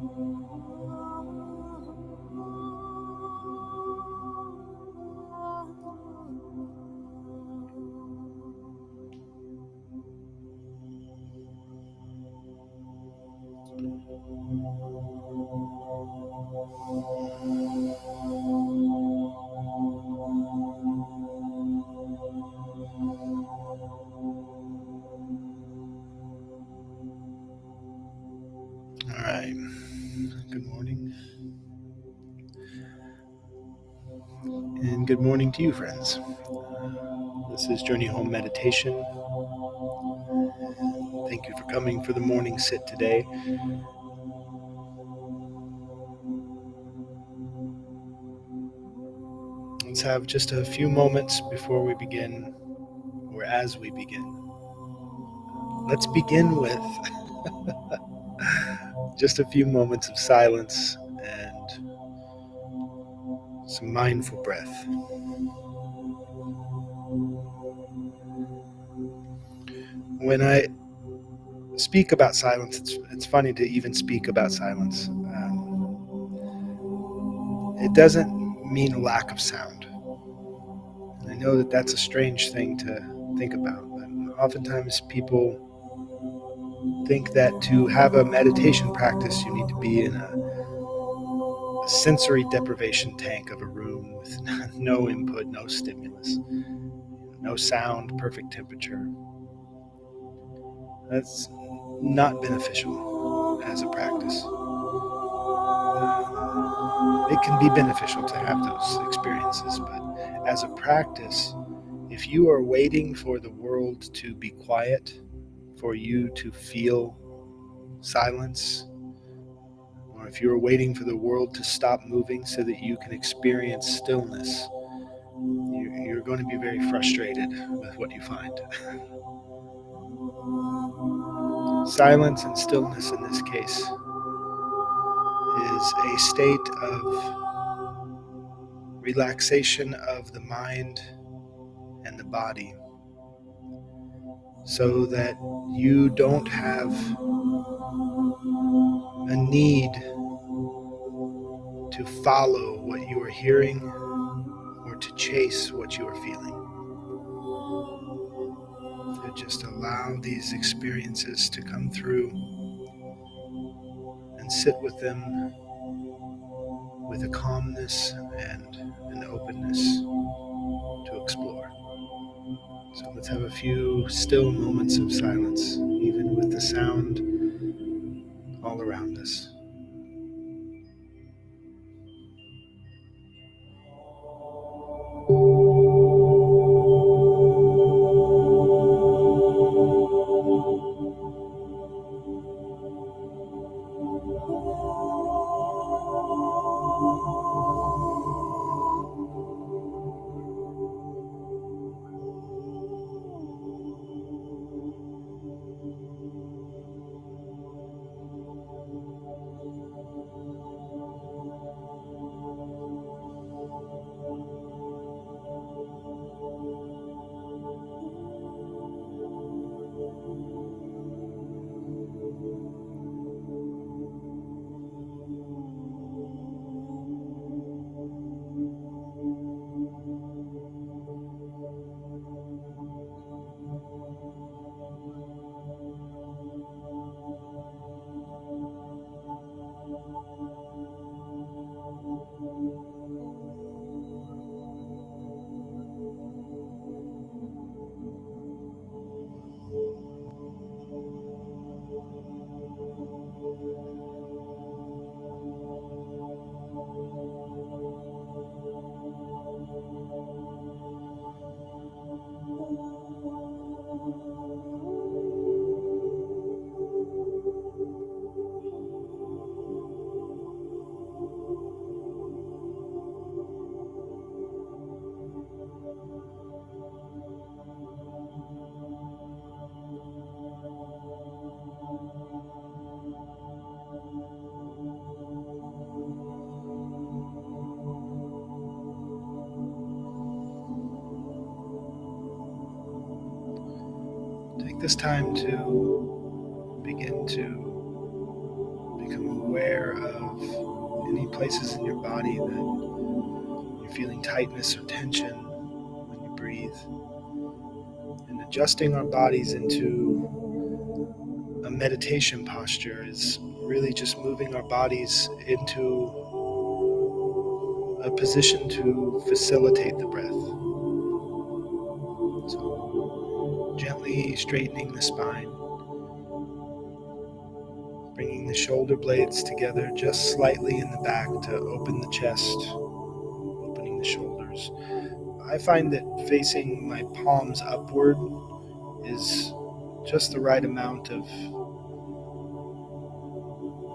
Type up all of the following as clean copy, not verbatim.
All right. Good morning. And good morning to you, friends. This is Journey Home Meditation. Thank you for coming for the morning sit today. Let's have just a few moments before we begin, or as we begin. Let's begin with just a few moments of silence and some mindful breath. When I speak about silence, it's funny to even speak about silence. It doesn't mean a lack of sound. I know that that's a strange thing to think about, but oftentimes people think that to have a meditation practice, you need to be in a sensory deprivation tank of a room with no input, no stimulus, no sound, perfect temperature. That's not beneficial as a practice. It can be beneficial to have those experiences, but as a practice, if you are waiting for the world to be quiet, for you to feel silence, or if you're waiting for the world to stop moving so that you can experience stillness, you're going to be very frustrated with what you find. Silence and stillness in this case is a state of relaxation of the mind and the body so that you don't have a need to follow what you are hearing or to chase what you are feeling. To just allow these experiences to come through and sit with them with a calmness and an openness to explore. So let's have a few still moments of silence, even with the sound all around us. Take this time to begin to become aware of any places in your body that you're feeling tightness or tension when you breathe. And adjusting our bodies into a meditation posture is really just moving our bodies into a position to facilitate the breath. So gently straightening the spine, bringing the shoulder blades together just slightly in the back to open the chest, opening the shoulders. I find that facing my palms upward is just the right amount of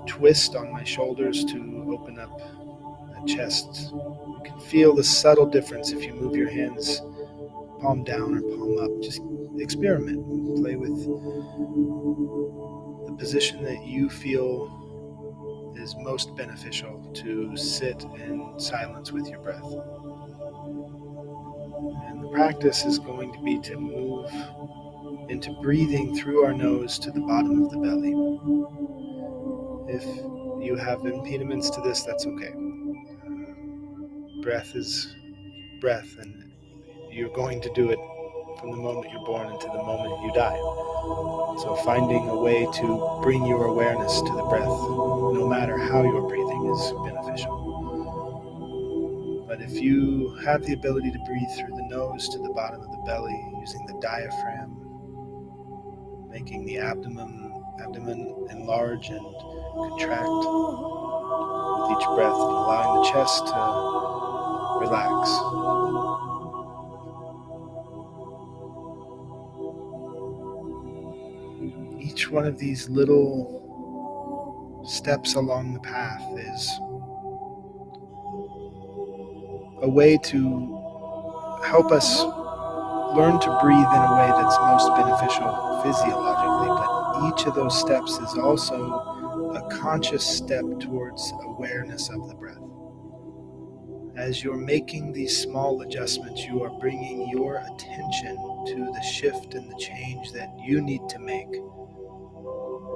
twist on my shoulders to open up the chest. You can feel the subtle difference if you move your hands palm down or palm up. Just experiment. Play with the position that you feel is most beneficial to sit in silence with your breath. And the practice is going to be to move into breathing through our nose to the bottom of the belly. If you have impediments to this, that's okay. Breath is breath, and you're going to do it from the moment you're born until the moment you die. So finding a way to bring your awareness to the breath, no matter how you're breathing, is beneficial. But if you have the ability to breathe through the nose to the bottom of the belly using the diaphragm, making the abdomen enlarge and contract with each breath, and allowing the chest to relax. Each one of these little steps along the path is a way to help us learn to breathe in a way that's most beneficial physiologically, but each of those steps is also a conscious step towards awareness of the breath. As you're making these small adjustments, you are bringing your attention to the shift and the change that you need to make.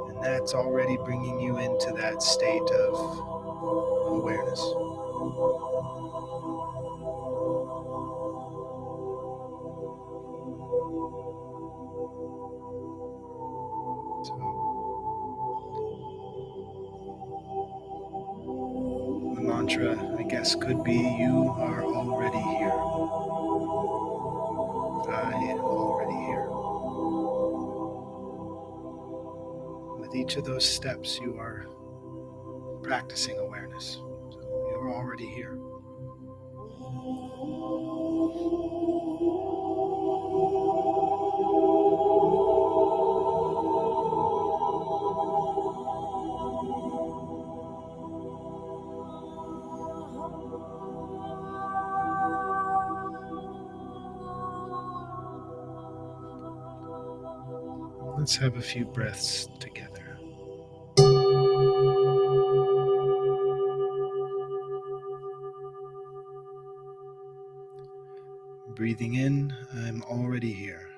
And that's already bringing you into that state of awareness. So the mantra, I guess, could be, you are already here. I am already here. With each of those steps, you are practicing awareness. So you're already here. Let's have a few breaths together. Breathing in, I'm already here.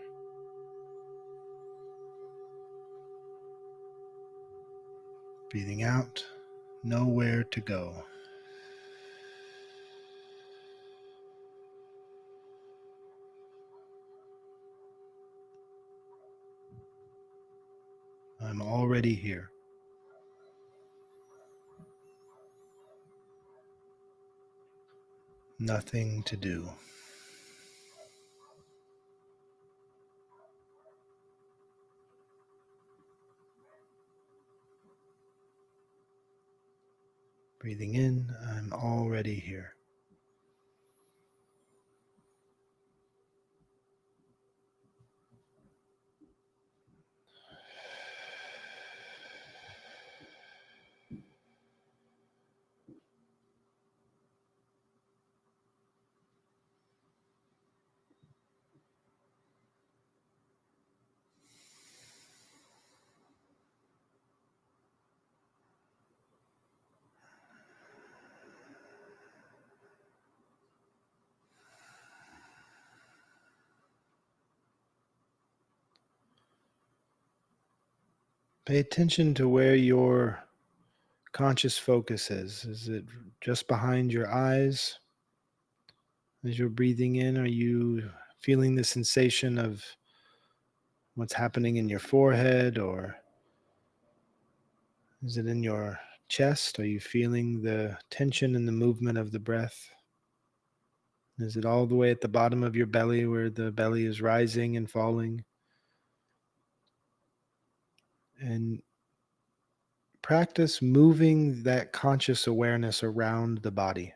Breathing out, nowhere to go. I'm already here. Nothing to do. Breathing in, I'm already here. Pay attention to where your conscious focus is. Is it just behind your eyes as you're breathing in? Are you feeling the sensation of what's happening in your forehead, or is it in your chest? Are you feeling the tension and the movement of the breath? Is it all the way at the bottom of your belly where the belly is rising and falling? And practice moving that conscious awareness around the body.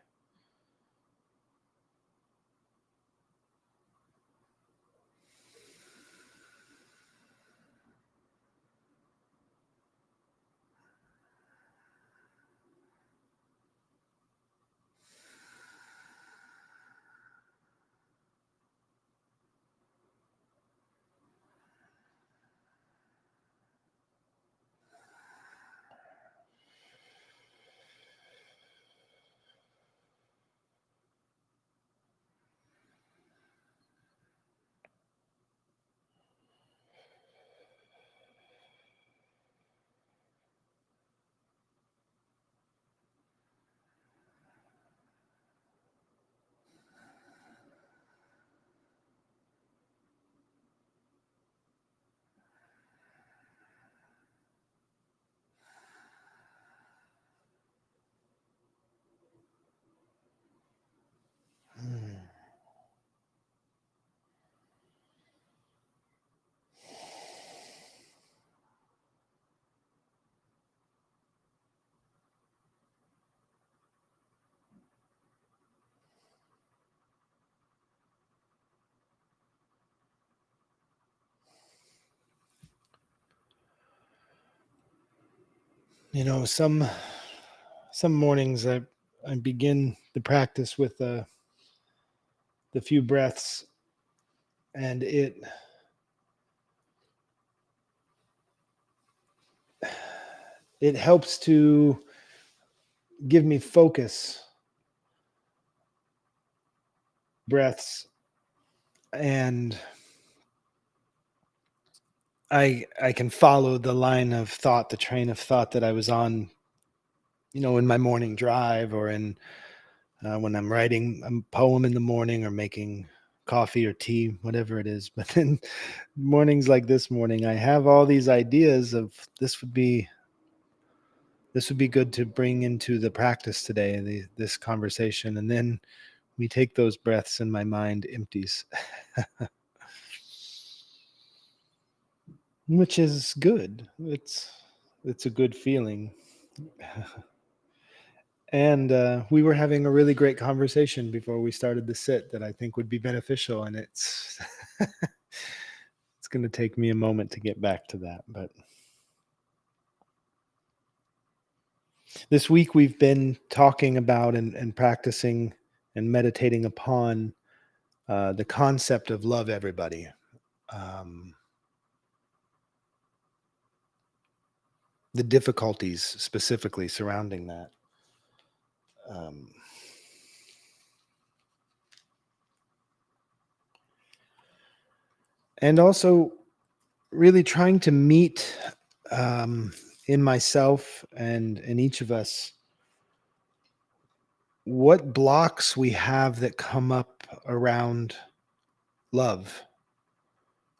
Hmm. You know, some mornings I begin the practice with the few breaths, and it helps to give me focus breaths, and I can follow the line of thought, the train of thought that I was on, in my morning drive, or in when I'm writing a poem in the morning, or making coffee or tea, whatever it is. But then mornings like this morning, I have all these ideas of this would be good to bring into the practice today, this conversation, and then we take those breaths and my mind empties, which is good. It's a good feeling. And we were having a really great conversation before we started the sit that I think would be beneficial, and it's it's going to take me a moment to get back to that. But this week we've been talking about and practicing and meditating upon the concept of love everybody. Um, the difficulties specifically surrounding that. Um, and also really trying to meet um, in myself and in each of us what blocks we have that come up around love,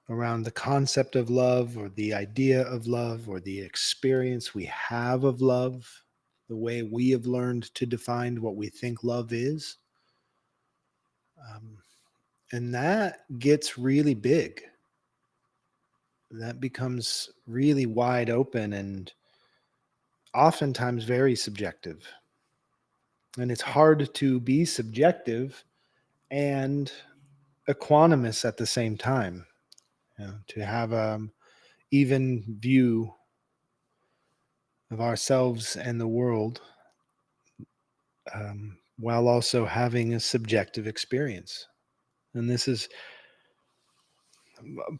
around the concept of love, or the idea of love, or the experience we have of love, the way we have learned to define what we think love is. Um, and that gets really big. That becomes really wide open and oftentimes very subjective. And it's hard to be subjective and equanimous at the same time, to have an even view of ourselves and the world, while also having a subjective experience. And this is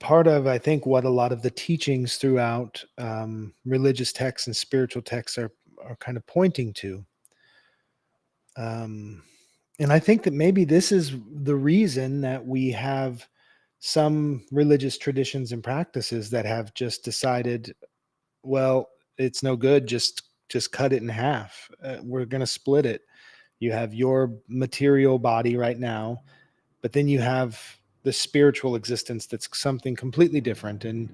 part of, I think, what a lot of the teachings throughout religious texts and spiritual texts are kind of pointing to. Um, and I think that maybe this is the reason that we have some religious traditions and practices that have just decided, well, it's no good just just cut it in half. We're going to split it. You have your material body right now, but then you have the spiritual existence that's something completely different. And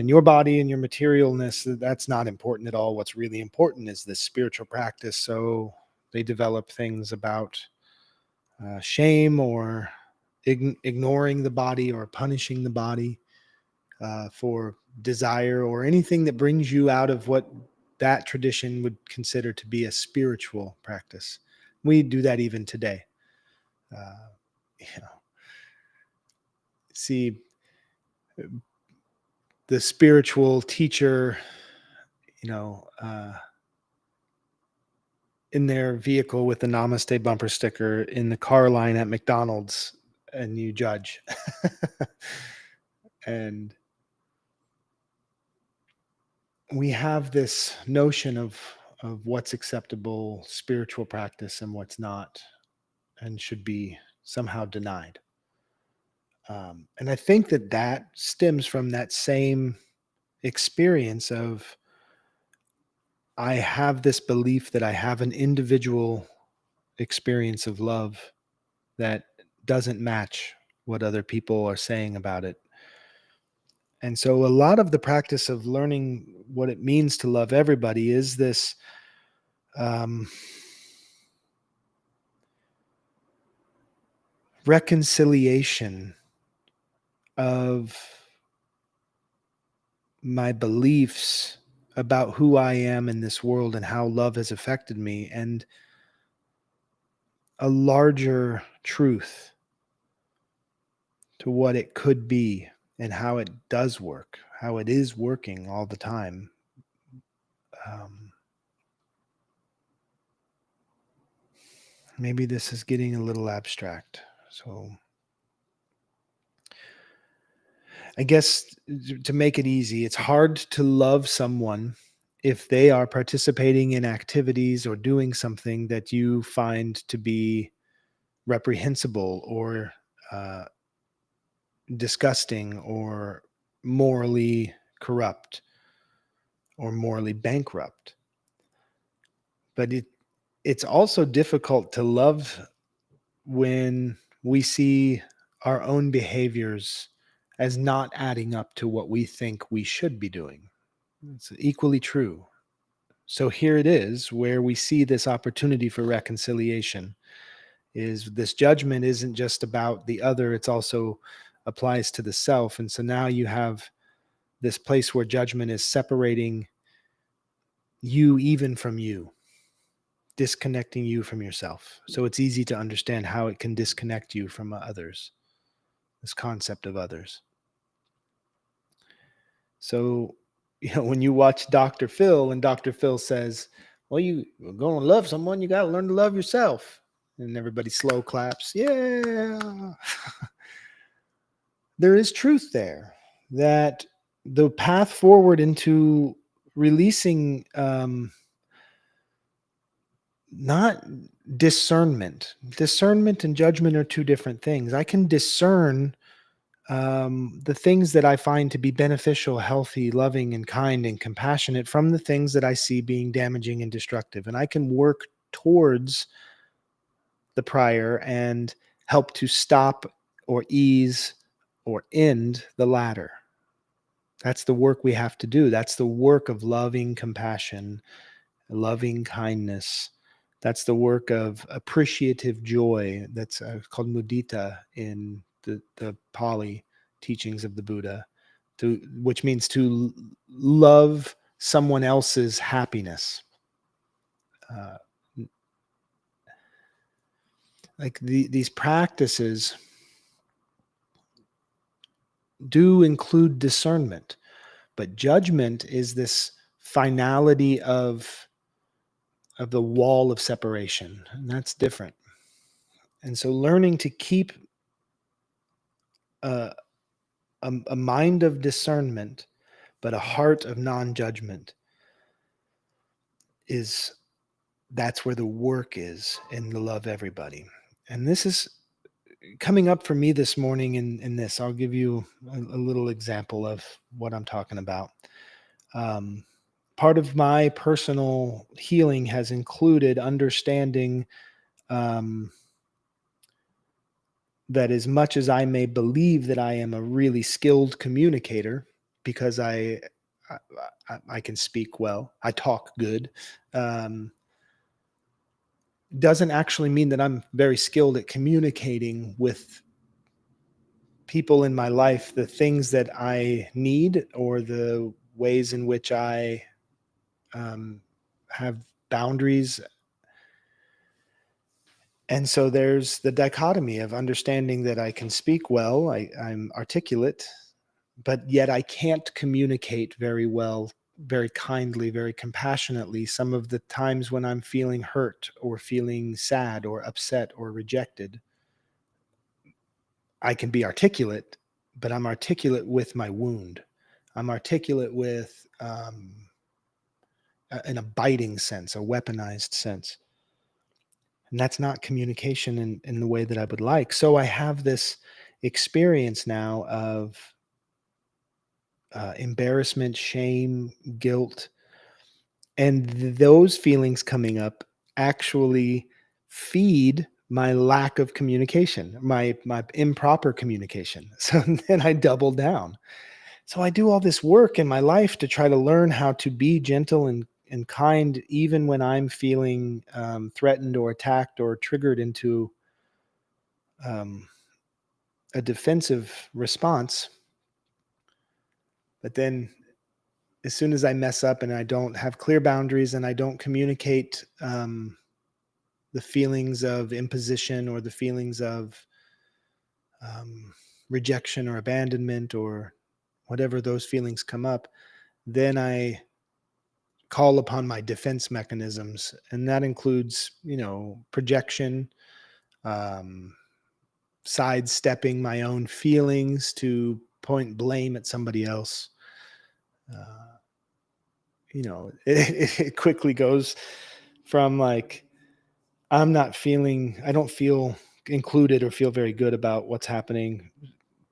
your body and your materialness, that's not important at all. What's really important is this spiritual practice. So they develop things about shame, or ignoring the body, or punishing the body for desire, or anything that brings you out of what that tradition would consider to be a spiritual practice. We do that even today. Uh, you know, see the spiritual teacher, you know, in their vehicle with the Namaste bumper sticker in the car line at McDonald's, and you judge. And we have this notion of what's acceptable spiritual practice and what's not, and should be somehow denied. And I think that that stems from that same experience of, I have this belief that I have an individual experience of love that doesn't match what other people are saying about it. And so a lot of the practice of learning what it means to love everybody is this um, reconciliation of my beliefs about who I am in this world and how love has affected me, and a larger truth to what it could be and how it does work, how it is working all the time. Um, Maybe this is getting a little abstract. So I guess to make it easy, it's hard to love someone if they are participating in activities or doing something that you find to be reprehensible, or uh, disgusting, or morally corrupt, or morally bankrupt. But it's also difficult to love when we see our own behaviors as not adding up to what we think we should be doing. It's equally true. So here it is, where we see this opportunity for reconciliation. Is this judgment isn't just about the other, it's also applies to the self. And so now you have this place where judgment is separating you even from you, disconnecting you from yourself. So it's easy to understand how it can disconnect you from others, this concept of others. So, when you watch Dr. Phil, and Dr. Phil says, well, you going to love someone, you got to learn to love yourself. And everybody slow claps. Yeah. There is truth there, that the path forward into releasing, not discernment. Discernment and judgment are two different things. I can discern the things that I find to be beneficial, healthy, loving, and kind and compassionate from the things that I see being damaging and destructive. And I can work towards the prior and help to stop or ease or end the latter. That's the work we have to do. That's the work of loving compassion, loving kindness. That's the work of appreciative joy. That's called mudita in the Pali teachings of the Buddha, which means to love someone else's happiness. Uh, these practices do include discernment, but judgment is this finality of the wall of separation, and that's different. And so learning to keep a, a mind of discernment, but a heart of non-judgment, that's where the work is in the love everybody. And this is coming up for me this morning in this. I'll give you a little example of what I'm talking about. part of my personal healing has included understanding that as much as I may believe that I am a really skilled communicator because I can speak well, I talk good, doesn't actually mean that I'm very skilled at communicating with people in my life the things that I need or the ways in which I have boundaries. And so there's the dichotomy of understanding that I can speak well, I'm articulate, but yet I can't communicate very well, very kindly, very compassionately some of the times when I'm feeling hurt or feeling sad or upset or rejected. I can be articulate, but I'm articulate with my wound. I'm articulate with an abiding sense, a weaponized sense. And that's not communication in the way that I would like. So I have this experience now of embarrassment, shame, guilt, and those feelings coming up actually feed my lack of communication, my improper communication. So then I double down. So I do all this work in my life to try to learn how to be gentle and kind, even when I'm feeling threatened or attacked or triggered into um, a defensive response. But then as soon as I mess up and I don't have clear boundaries and I don't communicate the feelings of imposition or the feelings of rejection or abandonment or whatever those feelings come up, then I call upon my defense mechanisms. And that includes, projection, um, sidestepping my own feelings to point blame at somebody else. Uh, it quickly goes from like, I don't feel included or feel very good about what's happening.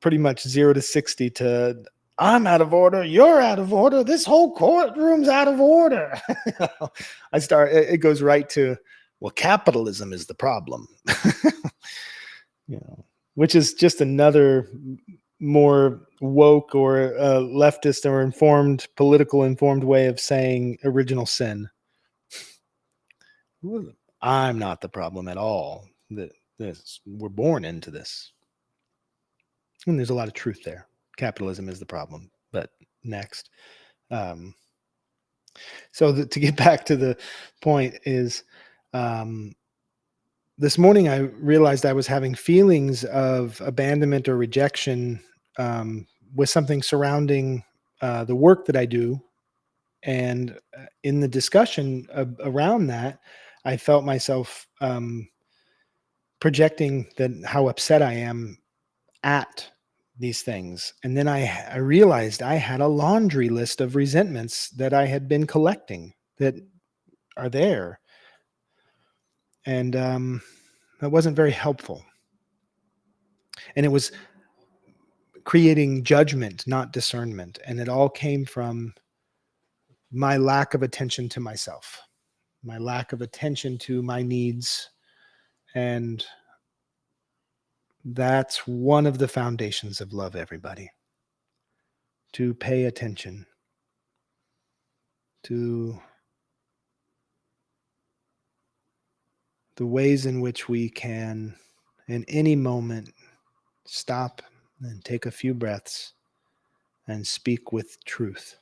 Pretty much 0 to 60 to I'm out of order. You're out of order. This whole courtroom's out of order. It goes right to, well, capitalism is the problem, which is just another more woke or leftist or political informed way of saying original sin. I'm not the problem at all. We're born into this. And there's a lot of truth there. Capitalism is the problem. But next. So to get back to the point is, this morning I realized I was having feelings of abandonment or rejection with something surrounding the work that I do. And in the discussion around that, I felt myself projecting how upset I am at these things. And then I realized I had a laundry list of resentments that I had been collecting that are there. And that wasn't very helpful. And it was creating judgment, not discernment. And it all came from my lack of attention to myself, my lack of attention to my needs. And that's one of the foundations of love, everybody. To pay attention to the ways in which we can, in any moment, stop and take a few breaths and speak with truth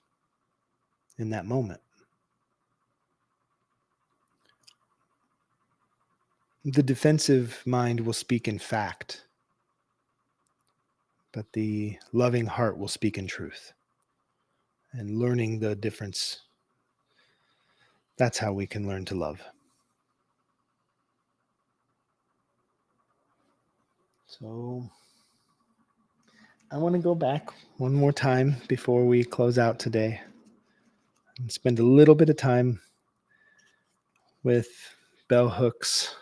in that moment. The defensive mind will speak in fact, but the loving heart will speak in truth. And learning the difference, that's how we can learn to love. So I want to go back one more time before we close out today and spend a little bit of time with Bell Hook's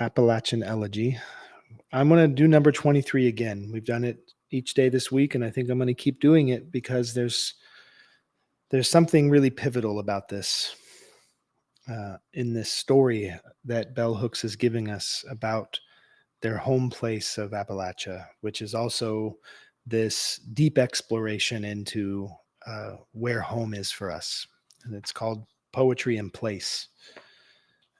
Appalachian Elegy. I'm going to do number 23 again. We've done it each day this week, and I think I'm going to keep doing it because there's There's something really pivotal about this in this story that Bell Hooks is giving us about their home place of Appalachia, which is also this deep exploration into where home is for us. And it's called Poetry and Place.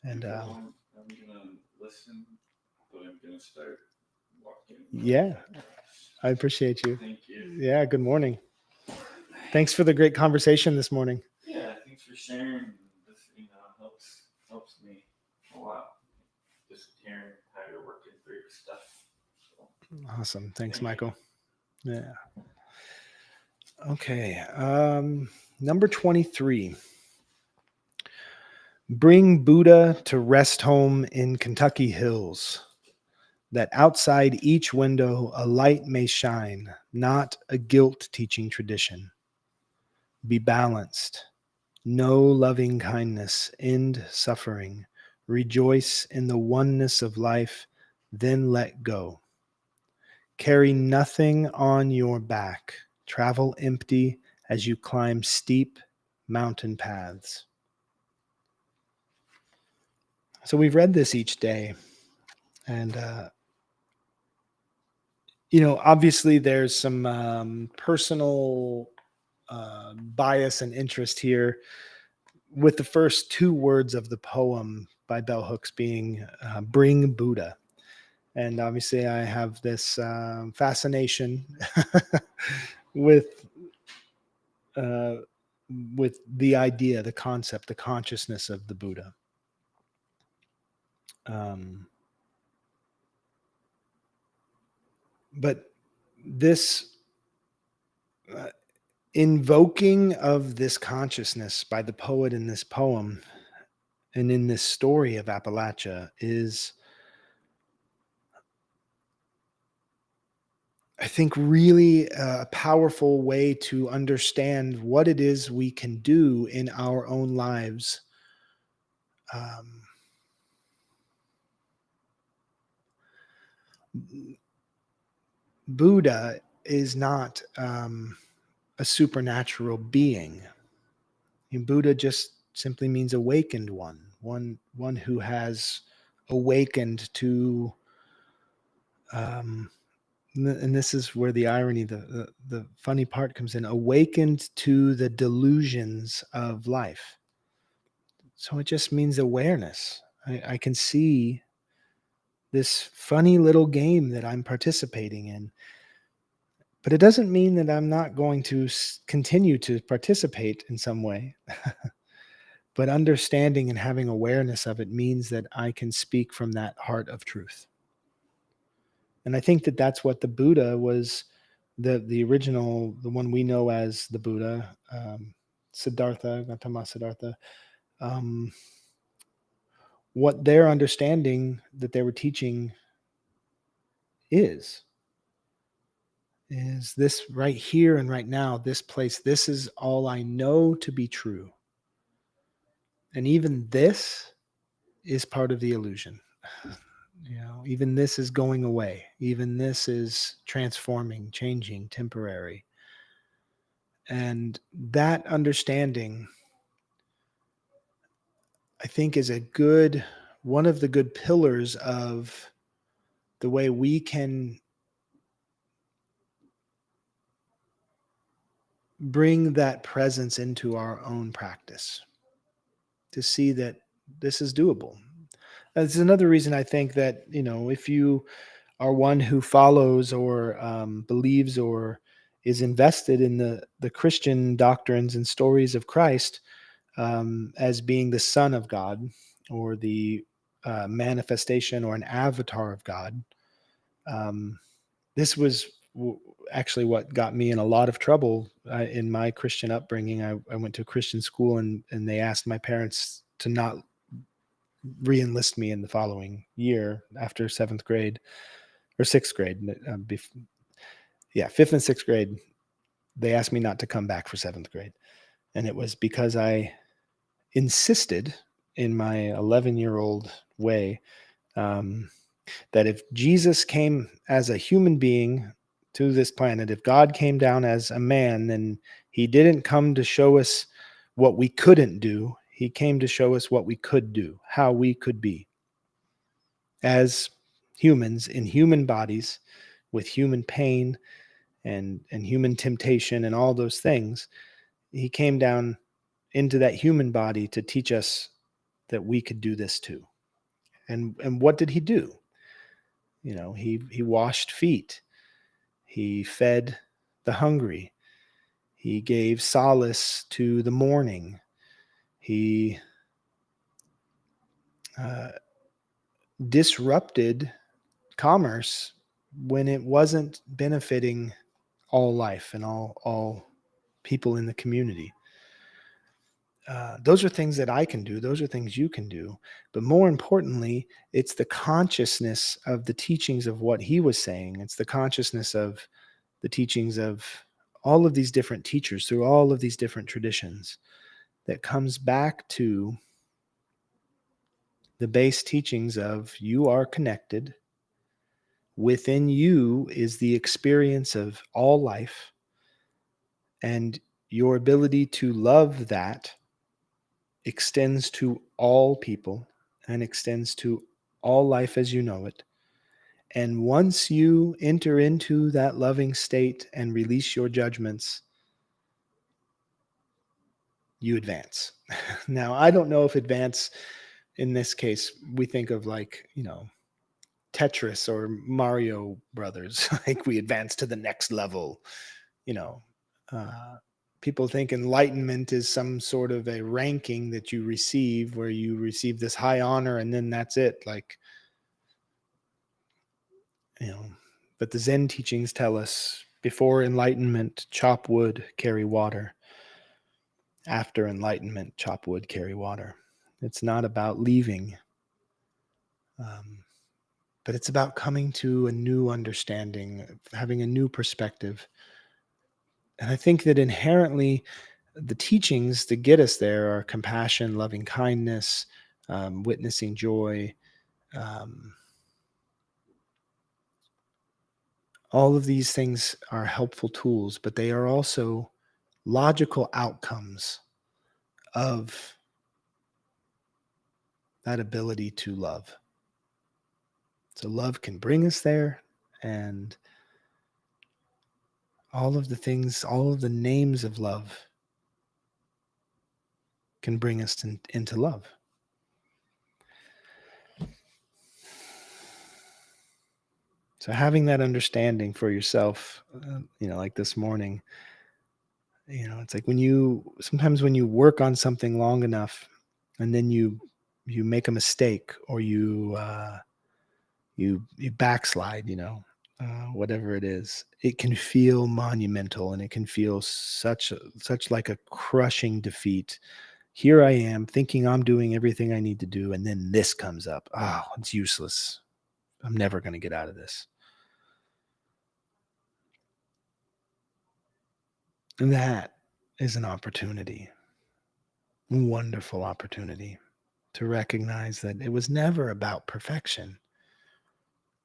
And I'm gonna listen, but I'm gonna start walking. yeah, I appreciate you. Thank you. Yeah, good morning. Thanks for the great conversation this morning. Yeah, thanks for sharing. This, helps me a lot. Just hearing how you're working through your stuff. So, Awesome. Thanks, thank Michael. Yeah. Okay. Number 23. Bring Buddha to rest home in Kentucky hills, that outside each window a light may shine, not a guilt teaching tradition. Be balanced. Know loving kindness, end suffering, rejoice in the oneness of life, then let go. Carry nothing on your back. Travel empty as you climb steep mountain paths. So we've read this each day, and obviously there's some personal bias and interest here with the first two words of the poem by Bell Hooks being "Bring Buddha." And obviously, I have this fascination with uh, with the idea, the concept, the consciousness of the Buddha. But this invoking of this consciousness by the poet in this poem and in this story of Appalachia is, I think, really a powerful way to understand what it is we can do in our own lives. Buddha is not a supernatural being. Buddha just simply means awakened one who has awakened to, and this is where the irony, the funny part comes in, awakened to the delusions of life. So it just means awareness. I can see this funny little game that I'm participating in. But it doesn't mean that I'm not going to continue to participate in some way. But understanding and having awareness of it means that I can speak from that heart of truth. And I think that that's what the Buddha was, the original, the one we know as the Buddha, Siddhartha, Gautama Siddhartha, what their understanding that they were teaching is this right here and right now, this place, this is all I know to be true. And even this is part of the illusion. Even this is going away. Even this is transforming, changing, temporary. And that understanding, I think, is one of the good pillars of the way we can bring that presence into our own practice, to see that this is doable. That's another reason I think that, if you are one who follows or believes or is invested in the Christian doctrines and stories of Christ as being the Son of God or the manifestation or an avatar of God, this was actually what got me in a lot of trouble in my Christian upbringing. I went to a Christian school, and they asked my parents to not re-enlist me in the following year after seventh grade or sixth grade. Fifth and sixth grade, they asked me not to come back for seventh grade. And it was because I insisted in my 11-year-old way that if Jesus came as a human being to this planet, if God came down as a man, then He didn't come to show us what we couldn't do. He came to show us what we could do, how we could be as humans in human bodies with human pain and human temptation and all those things. He came down into that human body to teach us that we could do this too. And what did he do? He washed feet. He fed the hungry. He gave solace to the mourning. He uh, disrupted commerce when it wasn't benefiting all life and all people in the community. Those are things that I can do. Those are things you can do. But more importantly, it's the consciousness of the teachings of what he was saying. It's the consciousness of the teachings of all of these different teachers through all of these different traditions that comes back to the base teachings of you are connected. Within you is the experience of all life, and your ability to love that extends to all people and extends to all life as you know it. And once you enter into that loving state and release your judgments, you advance. Now, I don't know if advance in this case, we think of like, Tetris or Mario Brothers, like we advance to the next level, you know. Uh, People think enlightenment is some sort of a ranking that you receive where you receive this high honor and then that's it. Like, you know, but the Zen teachings tell us before enlightenment, chop wood, carry water. After enlightenment, chop wood, carry water. It's not about leaving, um, but it's about coming to a new understanding, having a new perspective. And I think that inherently, the teachings that get us there are compassion, loving kindness, witnessing joy. Um, all of these things are helpful tools, but they are also logical outcomes of that ability to love. So love can bring us there, and all of the things, all of the names of love can bring us into love. So having that understanding for yourself, like this morning, it's like sometimes when you work on something long enough and then you make a mistake or you backslide, whatever it is, it can feel monumental and it can feel such like a crushing defeat. Here I am thinking I'm doing everything I need to do, and then this comes up. Oh, it's useless. I'm never going to get out of this. And that is an opportunity, a wonderful opportunity to recognize that it was never about perfection.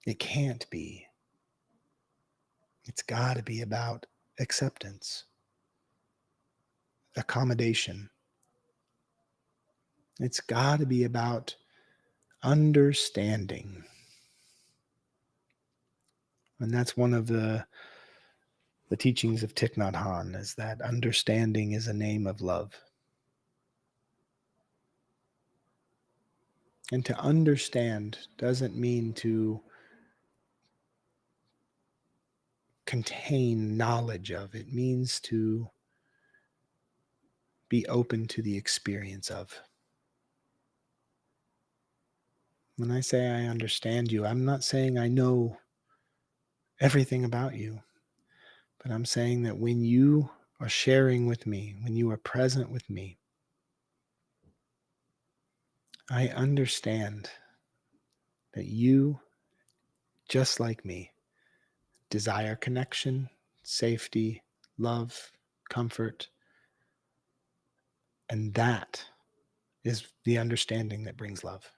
It can't be. It's got to be about acceptance, accommodation. It's got to be about understanding. And that's one of the teachings of Thich Nhat Hanh, is that understanding is a name of love. And to understand doesn't mean to contain knowledge of. It means to be open to the experience of. When I say I understand you, I'm not saying I know everything about you, but I'm saying that when you are sharing with me, when you are present with me, I understand that you, just like me, desire connection, safety, love, comfort, and that is the understanding that brings love.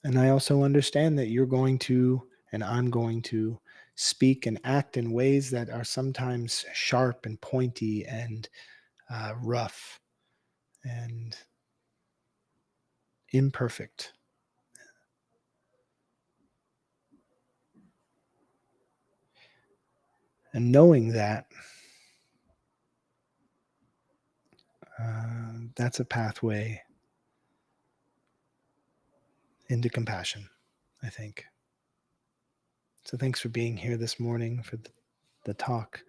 And I also understand that you're going to, and I'm going to speak and act in ways that are sometimes sharp and pointy and rough and imperfect. And knowing that, that's a pathway into compassion, I think. So thanks for being here this morning for the talk.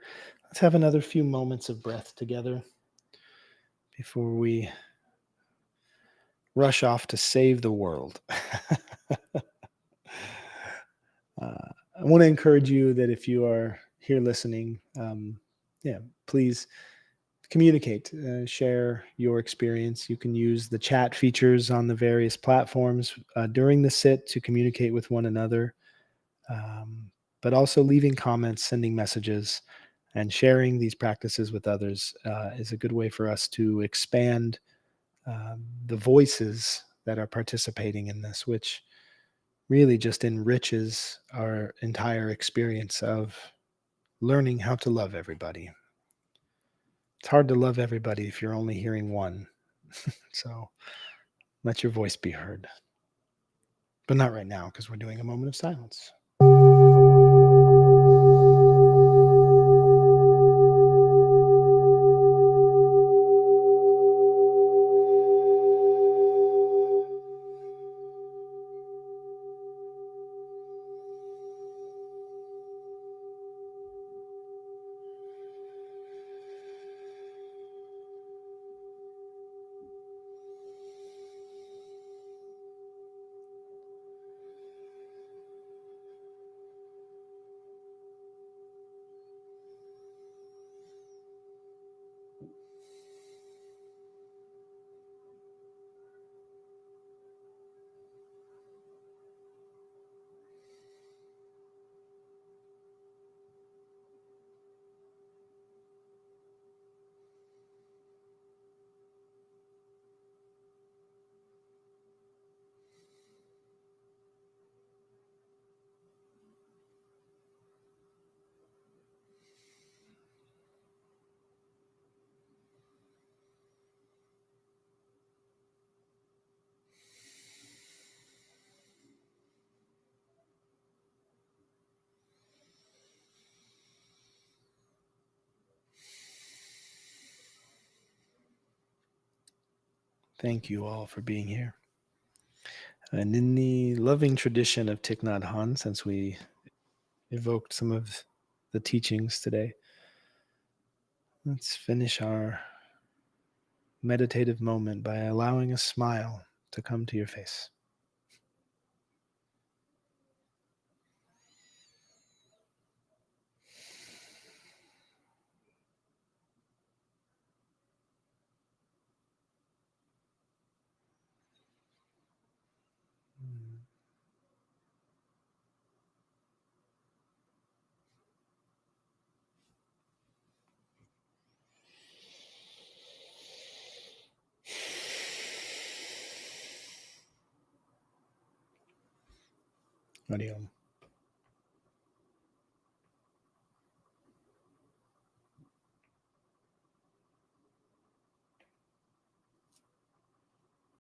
Let's have another few moments of breath together before we rush off to save the world. I want to encourage you that if you are here listening, please communicate, share your experience. You can use the chat features on the various platforms during the sit to communicate with one another, but also leaving comments, sending messages, and sharing these practices with others is a good way for us to expand the voices that are participating in this, which really just enriches our entire experience of learning how to love everybody. It's hard to love everybody if you're only hearing one. So let your voice be heard. But not right now, because we're doing a moment of silence. Thank you all for being here. And in the loving tradition of Thich Nhat Hanh, since we evoked some of the teachings today, let's finish our meditative moment by allowing a smile to come to your face. Hariom.